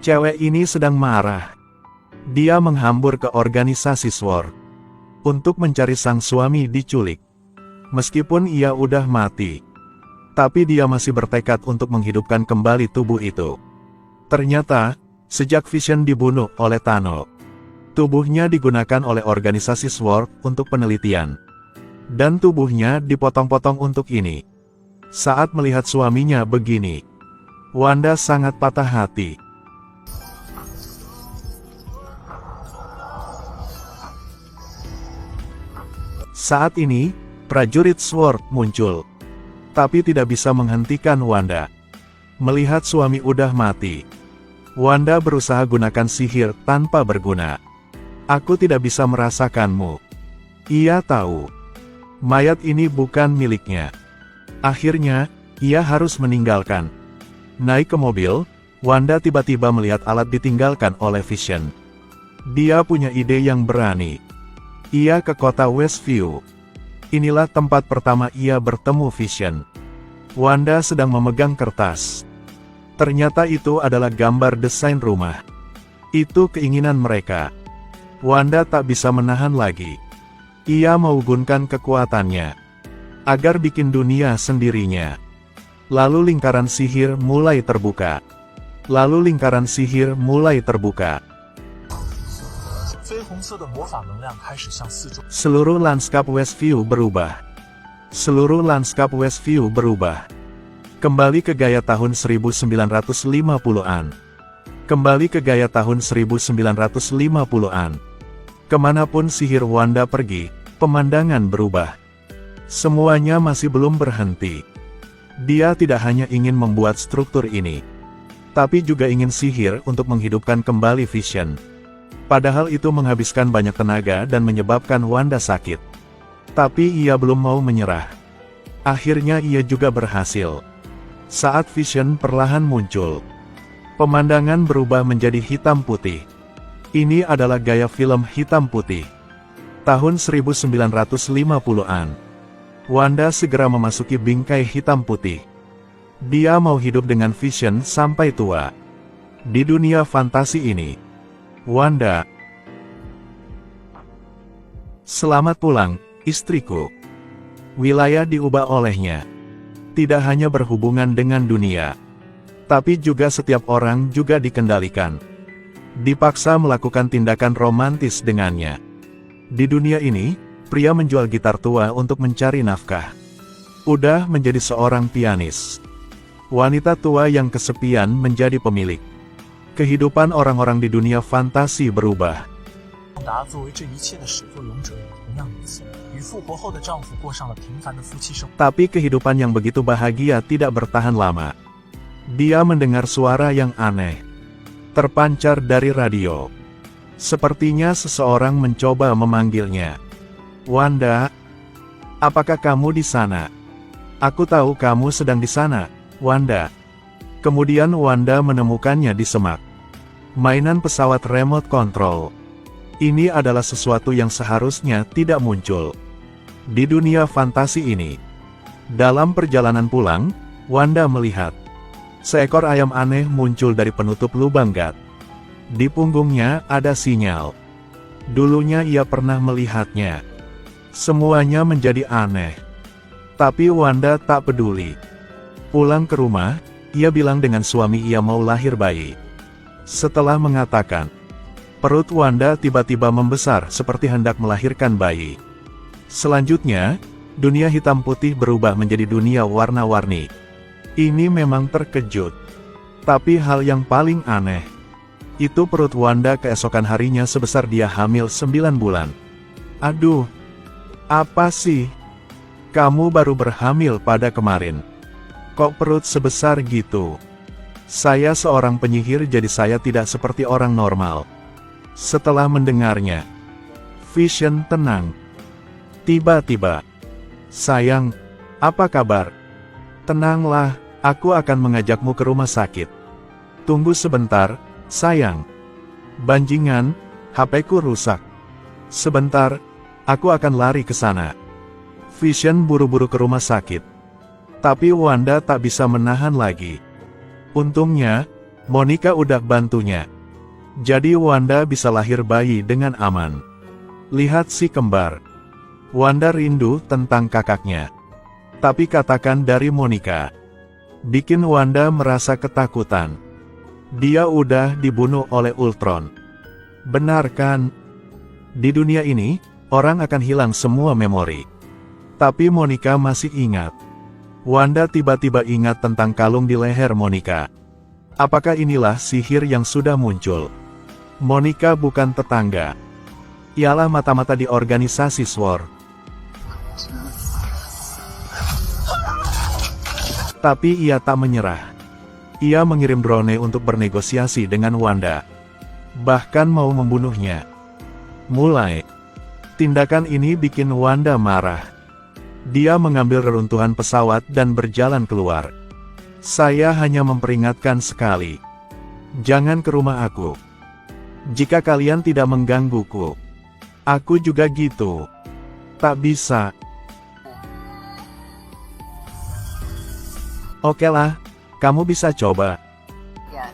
Cewek ini sedang marah. Dia menghambur ke organisasi SWORD untuk mencari sang suami diculik. Meskipun ia udah mati, tapi dia masih bertekad untuk menghidupkan kembali tubuh itu. Ternyata, sejak Vision dibunuh oleh Tano, tubuhnya digunakan oleh organisasi SWORD untuk penelitian. Dan tubuhnya dipotong-potong untuk ini. Saat melihat suaminya begini, Wanda sangat patah hati. Saat ini, prajurit SWORD muncul, tapi tidak bisa menghentikan Wanda. Melihat suami udah mati, Wanda berusaha gunakan sihir tanpa berguna. Aku tidak bisa merasakanmu. Ia tahu, mayat ini bukan miliknya. Akhirnya, ia harus meninggalkan. Naik ke mobil, Wanda tiba-tiba melihat alat ditinggalkan oleh Vision. Dia punya ide yang berani. Ia ke kota Westview. Inilah tempat pertama ia bertemu Vision. Wanda sedang memegang kertas. Ternyata itu adalah gambar desain rumah. Itu keinginan mereka. Wanda tak bisa menahan lagi. Ia menggunakan kekuatannya agar bikin dunia sendirinya. Lalu lingkaran sihir mulai terbuka. Seluruh lanskap Westview berubah. Kembali ke gaya tahun 1950-an. Kemanapun sihir Wanda pergi, pemandangan berubah. Semuanya masih belum berhenti. Dia tidak hanya ingin membuat struktur ini, tapi juga ingin sihir untuk menghidupkan kembali Vision. Padahal itu menghabiskan banyak tenaga dan menyebabkan Wanda sakit. Tapi ia belum mau menyerah. Akhirnya ia juga berhasil. Saat Vision perlahan muncul, pemandangan berubah menjadi hitam putih. Ini adalah gaya film hitam putih. Tahun 1950-an. Wanda segera memasuki bingkai hitam putih. Dia mau hidup dengan Vision sampai tua. Di dunia fantasi ini, Wanda. Selamat pulang, istriku. Wilayah diubah olehnya. Tidak hanya berhubungan dengan dunia, tapi juga setiap orang juga dikendalikan. Dipaksa melakukan tindakan romantis dengannya. Di dunia ini, pria menjual gitar tua untuk mencari nafkah. Udah menjadi seorang pianis. Wanita tua yang kesepian menjadi pemilik. Kehidupan orang-orang di dunia fantasi berubah. Tapi kehidupan yang begitu bahagia tidak bertahan lama. Dia mendengar suara yang aneh, terpancar dari radio. Sepertinya seseorang mencoba memanggilnya. Wanda, apakah kamu di sana? Aku tahu kamu sedang di sana, Wanda. Kemudian Wanda menemukannya di semak. Mainan pesawat remote control. Ini adalah sesuatu yang seharusnya tidak muncul di dunia fantasi ini. Dalam perjalanan pulang, Wanda melihat seekor ayam aneh muncul dari penutup lubang gat. Di punggungnya ada sinyal. Dulunya ia pernah melihatnya. Semuanya menjadi aneh. Tapi Wanda tak peduli. Pulang ke rumah, ia bilang dengan suami ia mau lahir bayi. Setelah mengatakan, perut Wanda tiba-tiba membesar seperti hendak melahirkan bayi. Selanjutnya, dunia hitam putih berubah menjadi dunia warna-warni. Ini memang terkejut. Tapi hal yang paling aneh, itu perut Wanda keesokan harinya sebesar dia hamil 9 bulan. Aduh, apa sih? Kamu baru berhamil pada kemarin. Kok perut sebesar gitu? Saya seorang penyihir jadi saya tidak seperti orang normal. Setelah mendengarnya, Vision tenang. Tiba-tiba, sayang, apa kabar? Tenanglah, aku akan mengajakmu ke rumah sakit. Tunggu sebentar, sayang. Banjingan, HP-ku rusak. Sebentar, aku akan lari ke sana. Vision buru-buru ke rumah sakit. Tapi Wanda tak bisa menahan lagi. Untungnya, Monica udah bantunya. Jadi Wanda bisa lahir bayi dengan aman. Lihat si kembar. Wanda rindu tentang kakaknya. Tapi katakan dari Monica. Bikin Wanda merasa ketakutan. Dia udah dibunuh oleh Ultron. Benar kan? Di dunia ini, orang akan hilang semua memori. Tapi Monica masih ingat. Wanda tiba-tiba ingat tentang kalung di leher Monica. Apakah inilah sihir yang sudah muncul? Monica bukan tetangga. Ialah mata-mata di organisasi SWORD. Tapi ia tak menyerah. Ia mengirim drone untuk bernegosiasi dengan Wanda. Bahkan mau membunuhnya. Tindakan ini bikin Wanda marah. Dia mengambil reruntuhan pesawat dan berjalan keluar. Saya hanya memperingatkan sekali. Jangan ke rumah aku. Jika kalian tidak menggangguku. Aku juga gitu. Tak bisa. Okelah. Kamu bisa coba. Ya.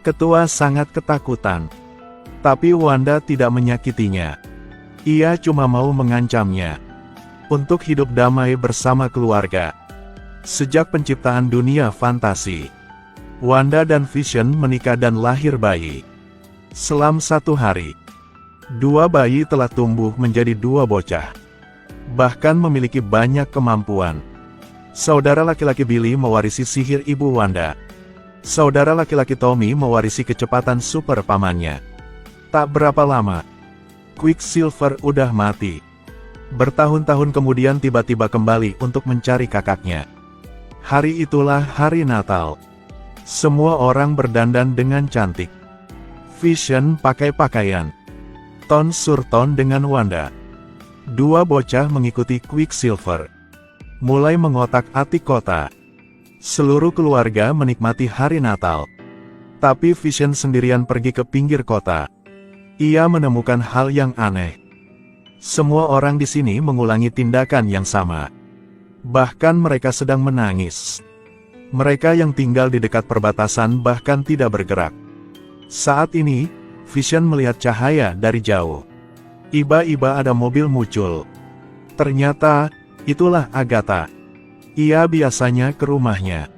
Ketua sangat ketakutan. Tapi Wanda tidak menyakitinya. Ia cuma mau mengancamnya. Untuk hidup damai bersama keluarga. Sejak penciptaan dunia fantasi. Wanda dan Vision menikah dan lahir bayi. Selam 1 hari. 2 bayi telah tumbuh menjadi 2 bocah. Bahkan memiliki banyak kemampuan. Saudara laki-laki Billy mewarisi sihir ibu Wanda. Saudara laki-laki Tommy mewarisi kecepatan super pamannya. Tak berapa lama, Quicksilver udah mati. Bertahun-tahun kemudian tiba-tiba kembali untuk mencari kakaknya. Hari itulah hari Natal. Semua orang berdandan dengan cantik. Vision pakai pakaian ton surton dengan Wanda. 2 bocah mengikuti Quicksilver. Mulai mengotak-atik kota. Seluruh keluarga menikmati hari Natal. Tapi Vision sendirian pergi ke pinggir kota. Ia menemukan hal yang aneh. Semua orang di sini mengulangi tindakan yang sama. Bahkan mereka sedang menangis. Mereka yang tinggal di dekat perbatasan bahkan tidak bergerak. Saat ini, Vision melihat cahaya dari jauh. Tiba-tiba ada mobil muncul. Ternyata, itulah Agatha. Ia biasanya ke rumahnya.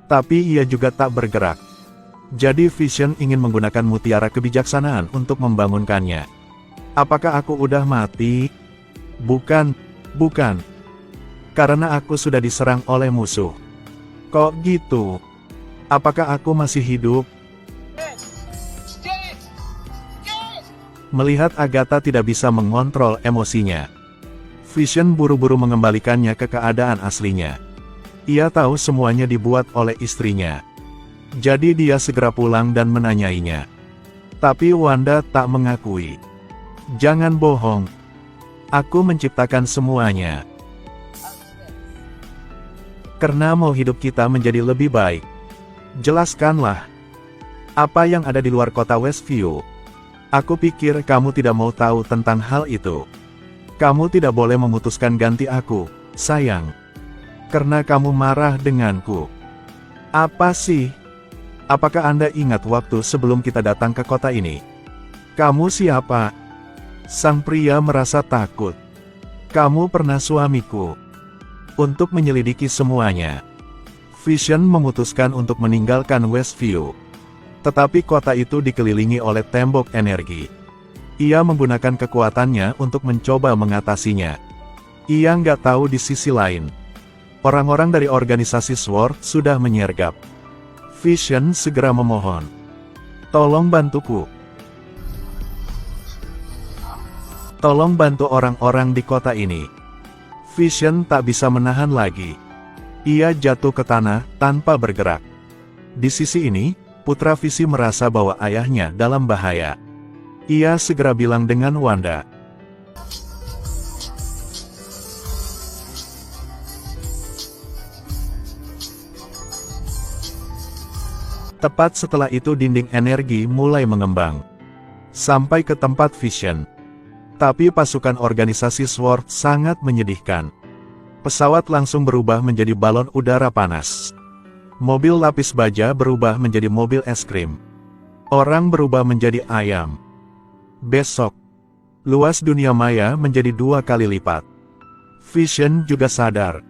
Tapi ia juga tak bergerak. Jadi Vision ingin menggunakan mutiara kebijaksanaan untuk membangunkannya. Apakah aku udah mati? Bukan. Karena aku sudah diserang oleh musuh. Kok gitu? Apakah aku masih hidup? Melihat Agatha tidak bisa mengontrol emosinya, Vision buru-buru mengembalikannya ke keadaan aslinya. Ia tahu semuanya dibuat oleh istrinya. Jadi dia segera pulang dan menanyainya. Tapi Wanda tak mengakui. Jangan bohong. Aku menciptakan semuanya. Karena mau hidup kita menjadi lebih baik. Jelaskanlah. Apa yang ada di luar kota Westview? Aku pikir kamu tidak mau tahu tentang hal itu. Kamu tidak boleh memutuskan ganti aku, sayang. Karena kamu marah denganku. Apa sih? Apakah Anda ingat waktu sebelum kita datang ke kota ini? Kamu siapa? Sang pria merasa takut. Kamu pernah suamiku. Untuk menyelidiki semuanya, Vision memutuskan untuk meninggalkan Westview. Tetapi kota itu dikelilingi oleh tembok energi. Ia menggunakan kekuatannya untuk mencoba mengatasinya. Ia nggak tahu di sisi lain. Orang-orang dari organisasi SWORD sudah menyergap. Vision segera memohon. Tolong bantuku. Tolong bantu orang-orang di kota ini. Vision tak bisa menahan lagi. Ia jatuh ke tanah tanpa bergerak. Di sisi ini, putra Visi merasa bahwa ayahnya dalam bahaya. Ia segera bilang dengan Wanda. Tepat setelah itu dinding energi mulai mengembang. Sampai ke tempat Vision. Tapi pasukan organisasi SWORD sangat menyedihkan. Pesawat langsung berubah menjadi balon udara panas. Mobil lapis baja berubah menjadi mobil es krim. Orang berubah menjadi ayam. Besok, luas dunia maya menjadi 2 kali lipat. Vision juga sadar.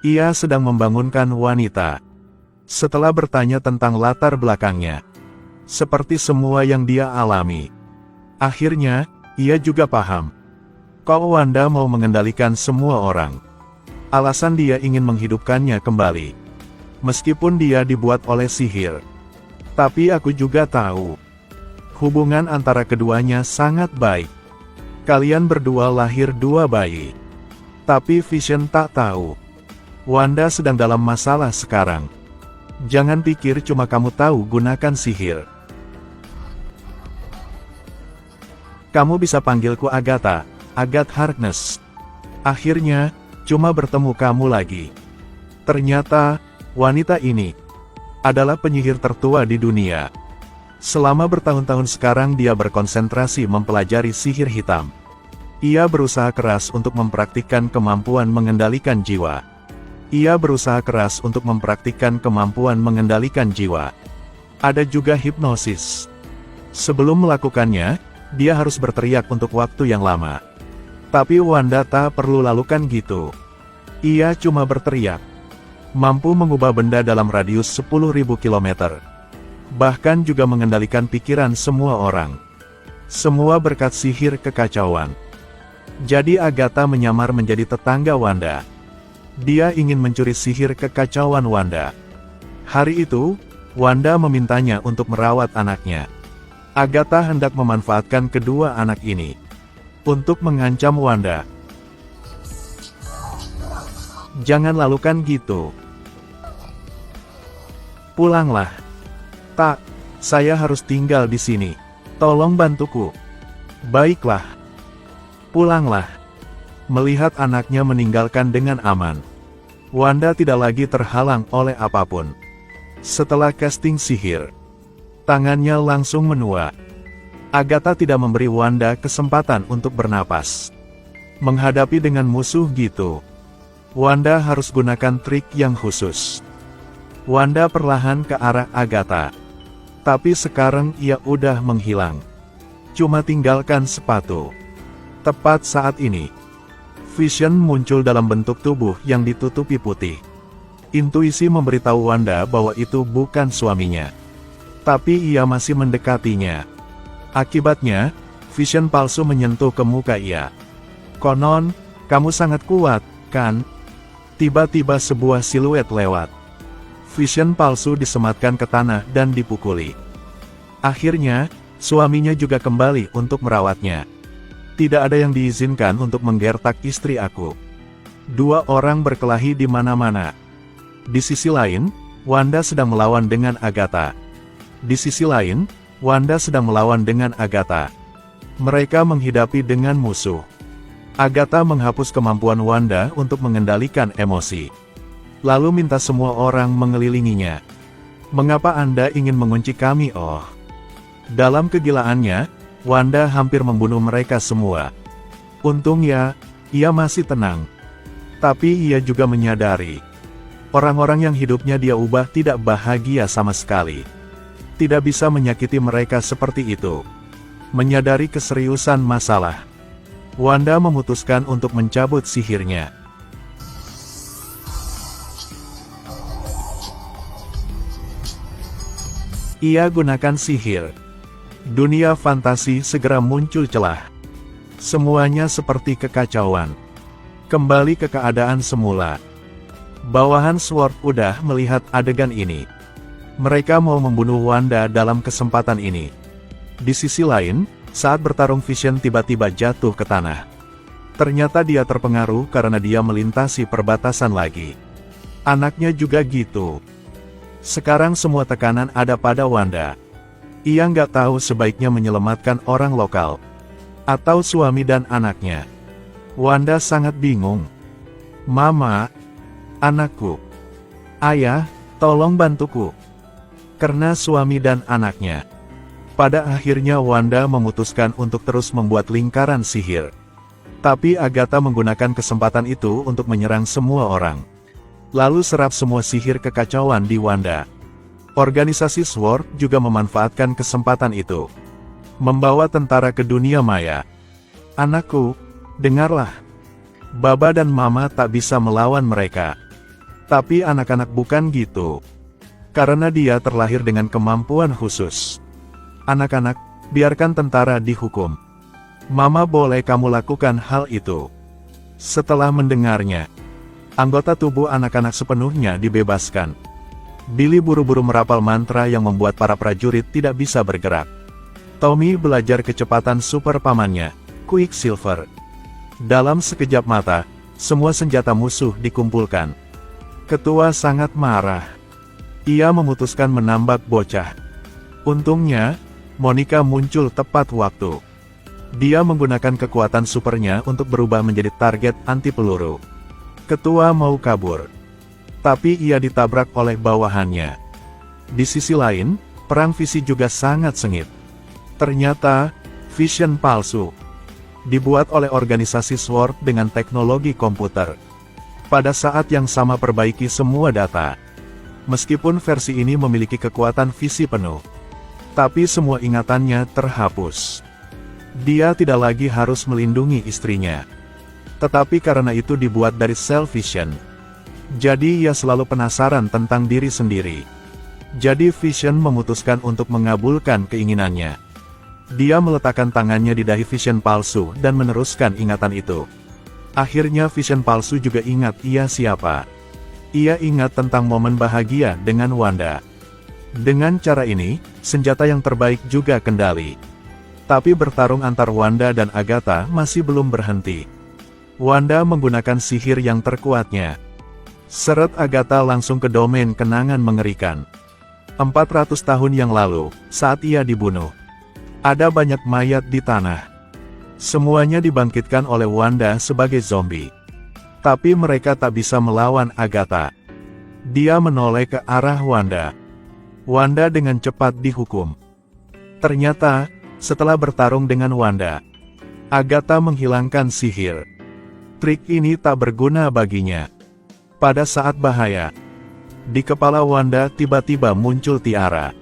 Ia sedang membangunkan wanita. Setelah bertanya tentang latar belakangnya, seperti semua yang dia alami, akhirnya, ia juga paham. Kok Wanda mau mengendalikan semua orang? Alasan dia ingin menghidupkannya kembali. Meskipun dia dibuat oleh sihir. Tapi aku juga tahu. Hubungan antara keduanya sangat baik. Kalian berdua lahir 2 bayi. Tapi Vision tak tahu. Wanda sedang dalam masalah sekarang. Jangan pikir cuma kamu tahu gunakan sihir. Kamu bisa panggilku Agatha, Agatha Harkness. Akhirnya, cuma bertemu kamu lagi. Ternyata, wanita ini adalah penyihir tertua di dunia. Selama bertahun-tahun sekarang dia berkonsentrasi mempelajari sihir hitam. Ia berusaha keras untuk mempraktikkan kemampuan mengendalikan jiwa. Ada juga hipnosis. Sebelum melakukannya, dia harus berteriak untuk waktu yang lama. Tapi Wanda tak perlu lakukan gitu. Ia cuma berteriak. Mampu mengubah benda dalam radius 10.000 km. Bahkan juga mengendalikan pikiran semua orang. Semua berkat sihir kekacauan. Jadi Agatha menyamar menjadi tetangga Wanda. Dia ingin mencuri sihir kekacauan Wanda. Hari itu, Wanda memintanya untuk merawat anaknya. Agatha hendak memanfaatkan kedua anak ini untuk mengancam Wanda. Jangan lakukan gitu. Pulanglah. Tak, saya harus tinggal di sini. Tolong bantuku. Baiklah. Pulanglah. Melihat anaknya meninggalkan dengan aman, Wanda tidak lagi terhalang oleh apapun. Setelah casting sihir, tangannya langsung menua. Agatha tidak memberi Wanda kesempatan untuk bernapas. Menghadapi dengan musuh gitu, Wanda harus gunakan trik yang khusus. Wanda perlahan ke arah Agatha. Tapi sekarang ia udah menghilang. Cuma tinggalkan sepatu. Tepat saat ini, Vision muncul dalam bentuk tubuh yang ditutupi putih. Intuisi memberitahu Wanda bahwa itu bukan suaminya. Tapi ia masih mendekatinya. Akibatnya, Vision palsu menyentuh ke muka ia. Konon, kamu sangat kuat, kan? Tiba-tiba sebuah siluet lewat. Vision palsu disematkan ke tanah dan dipukuli. Akhirnya, suaminya juga kembali untuk merawatnya. Tidak ada yang diizinkan untuk menggertak istri aku. 2 orang berkelahi di mana-mana. Di sisi lain, Wanda sedang melawan dengan Agatha. Mereka menghidapi dengan musuh. Agatha menghapus kemampuan Wanda untuk mengendalikan emosi. Lalu minta semua orang mengelilinginya. Mengapa Anda ingin mengunci kami, oh? Dalam kegilaannya, Wanda hampir membunuh mereka semua. Untungnya, ia masih tenang. Tapi ia juga menyadari, orang-orang yang hidupnya dia ubah tidak bahagia sama sekali. Tidak bisa menyakiti mereka seperti itu. Menyadari keseriusan masalah, Wanda memutuskan untuk mencabut sihirnya. Ia gunakan sihir. Dunia fantasi segera muncul celah. Semuanya seperti kekacauan. Kembali ke keadaan semula. Bawahan Sword udah melihat adegan ini. Mereka mau membunuh Wanda dalam kesempatan ini. Di sisi lain, saat bertarung Vision tiba-tiba jatuh ke tanah. Ternyata dia terpengaruh karena dia melintasi perbatasan lagi. Anaknya juga gitu. Sekarang semua tekanan ada pada Wanda. Ia nggak tahu sebaiknya menyelamatkan orang lokal, atau suami dan anaknya. Wanda sangat bingung. Mama, anakku, ayah, tolong bantuku. Karena suami dan anaknya. Pada akhirnya Wanda memutuskan untuk terus membuat lingkaran sihir. Tapi Agatha menggunakan kesempatan itu untuk menyerang semua orang. Lalu serap semua sihir kekacauan di Wanda. Organisasi SWORD juga memanfaatkan kesempatan itu. Membawa tentara ke dunia maya. Anakku, dengarlah. Baba dan Mama tak bisa melawan mereka. Tapi anak-anak bukan gitu. Karena dia terlahir dengan kemampuan khusus. Anak-anak, biarkan tentara dihukum. Mama boleh kamu lakukan hal itu. Setelah mendengarnya, anggota tubuh anak-anak sepenuhnya dibebaskan. Billy buru-buru merapal mantra yang membuat para prajurit tidak bisa bergerak. Tommy belajar kecepatan super pamannya, Quicksilver. Dalam sekejap mata, semua senjata musuh dikumpulkan. Ketua sangat marah. Ia memutuskan menambak bocah. Untungnya, Monica muncul tepat waktu. Dia menggunakan kekuatan supernya untuk berubah menjadi target anti peluru. Ketua mau kabur. Tapi ia ditabrak oleh bawahannya. Di sisi lain, perang visi juga sangat sengit. Ternyata, vision palsu. Dibuat oleh organisasi SWORD dengan teknologi komputer. Pada saat yang sama perbaiki semua data. Meskipun versi ini memiliki kekuatan visi penuh. Tapi semua ingatannya terhapus. Dia tidak lagi harus melindungi istrinya. Tetapi karena itu dibuat dari self vision. Jadi ia selalu penasaran tentang diri sendiri. Jadi Vision memutuskan untuk mengabulkan keinginannya. Dia meletakkan tangannya di dahi Vision palsu dan meneruskan ingatan itu. Akhirnya Vision palsu juga ingat ia siapa. Ia ingat tentang momen bahagia dengan Wanda. Dengan cara ini, senjata yang terbaik juga kendali. Tapi bertarung antar Wanda dan Agatha masih belum berhenti. Wanda menggunakan sihir yang terkuatnya. Seret Agatha langsung ke domain kenangan mengerikan. 400 tahun yang lalu, saat ia dibunuh. Ada banyak mayat di tanah. Semuanya dibangkitkan oleh Wanda sebagai zombie. Tapi mereka tak bisa melawan Agatha. Dia menoleh ke arah Wanda. Wanda dengan cepat dihukum. Ternyata, setelah bertarung dengan Wanda, Agatha menghilangkan sihir. Trik ini tak berguna baginya. Pada saat bahaya, di kepala Wanda tiba-tiba muncul tiara.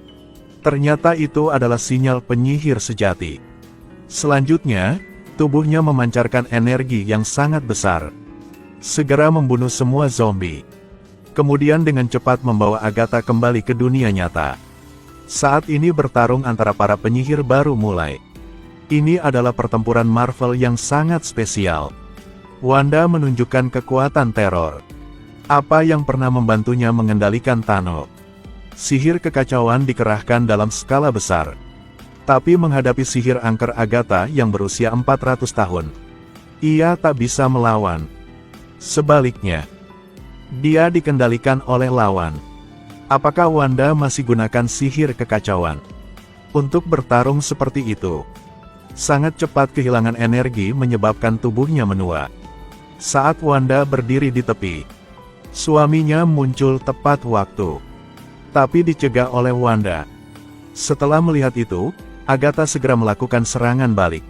Ternyata itu adalah sinyal penyihir sejati. Selanjutnya, tubuhnya memancarkan energi yang sangat besar. Segera membunuh semua zombie. Kemudian dengan cepat membawa Agatha kembali ke dunia nyata. Saat ini bertarung antara para penyihir baru mulai. Ini adalah pertempuran Marvel yang sangat spesial. Wanda menunjukkan kekuatan teror. Apa yang pernah membantunya mengendalikan Thanos? Sihir kekacauan dikerahkan dalam skala besar. Tapi menghadapi sihir angker Agatha yang berusia 400 tahun, ia tak bisa melawan. Sebaliknya, dia dikendalikan oleh lawan. Apakah Wanda masih gunakan sihir kekacauan untuk bertarung seperti itu? Sangat cepat kehilangan energi menyebabkan tubuhnya menua. Saat Wanda berdiri di tepi, suaminya muncul tepat waktu. Tapi dicegah oleh Wanda. Setelah melihat itu, Agatha segera melakukan serangan balik.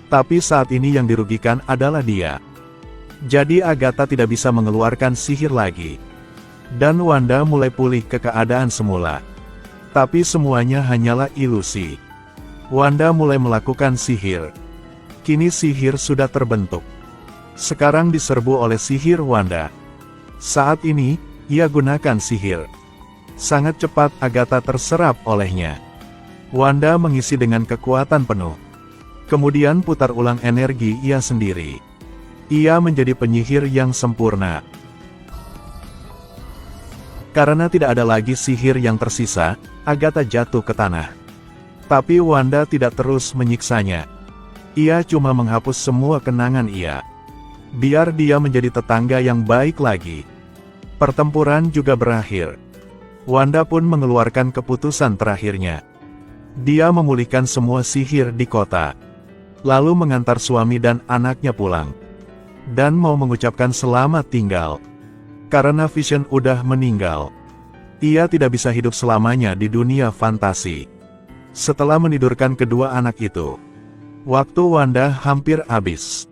Tapi saat ini yang dirugikan adalah dia. Jadi Agatha tidak bisa mengeluarkan sihir lagi. Dan Wanda mulai pulih ke keadaan semula. Tapi semuanya hanyalah ilusi. Wanda mulai melakukan sihir. Kini sihir sudah terbentuk. Sekarang diserbu oleh sihir Wanda. Saat ini, ia gunakan sihir. Sangat cepat Agatha terserap olehnya. Wanda mengisi dengan kekuatan penuh. Kemudian putar ulang energi ia sendiri. Ia menjadi penyihir yang sempurna. Karena tidak ada lagi sihir yang tersisa, Agatha jatuh ke tanah. Tapi Wanda tidak terus menyiksanya. Ia cuma menghapus semua kenangan ia. Biar dia menjadi tetangga yang baik lagi. Pertempuran juga berakhir. Wanda pun mengeluarkan keputusan terakhirnya. Dia memulihkan semua sihir di kota. Lalu mengantar suami dan anaknya pulang. Dan mau mengucapkan selamat tinggal. Karena Vision udah meninggal. Ia tidak bisa hidup selamanya di dunia fantasi. Setelah menidurkan kedua anak itu, waktu Wanda hampir habis.